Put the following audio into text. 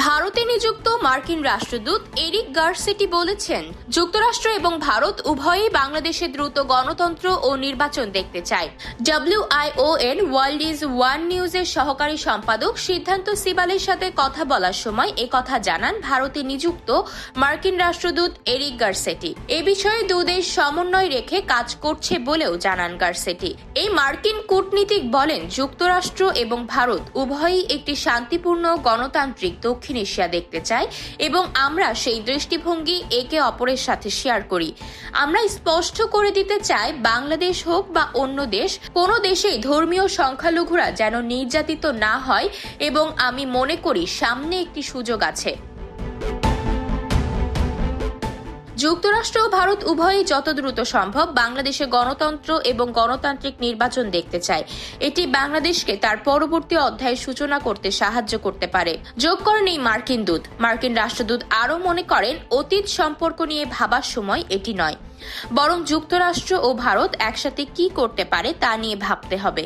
ভারতে নিযুক্ত মার্কিন রাষ্ট্রদূত এরিক গারসেটি বলেছেন, যুক্তরাষ্ট্র এবং ভারত উভয়ই বাংলাদেশে দ্রুত গণতন্ত্র ও নির্বাচন দেখতে চায়। WIO এর ওয়ার্ল্ড ইজ ওয়ান নিউজের সহকারী সম্পাদক সিদ্ধান্ত সিবালের সাথে কথা বলার সময় একথা জানান ভারতে নিযুক্ত মার্কিন রাষ্ট্রদূত এরিক গারসেটি। এ বিষয়ে দুদেশ সমন্বয় রেখে কাজ করছে বলেও জানান গারসেটি। এই মার্কিন কূটনীতিক বলেন, যুক্তরাষ্ট্র এবং ভারত উভয়ই একটি শান্তিপূর্ণ গণতান্ত্রিক দক্ষিণ এশিয়া দেখতে চাই এবং আমরা সেই দৃষ্টিভঙ্গি একে অপরের সাথে শেয়ার করি। আমরা স্পষ্ট করে দিতে চাই, বাংলাদেশ হোক বা অন্য দেশ, কোনো দেশেই ধর্মীয় সংখ্যালঘুরা যেন নির্যাতিত না হয় এবং আমি মনে করি সামনে একটি সুযোগ আছে। যুক্তরাষ্ট্র ও ভারত উভয়ই যত দ্রুত সম্ভব বাংলাদেশে গণতন্ত্র এবং গণতান্ত্রিক নির্বাচন দেখতে চায়। এটি বাংলাদেশকে তার পরবর্তী অধ্যায়ের সূচনা করতে সাহায্য করতে পারে, যোগ করেন এই মার্কিন দূত। মার্কিন রাষ্ট্রদূত আরও মনে করেন, অতীত সম্পর্ক নিয়ে ভাবার সময় এটি নয়, বরং যুক্তরাষ্ট্র ও ভারত একসাথে কি করতে পারে তা নিয়ে ভাবতে হবে।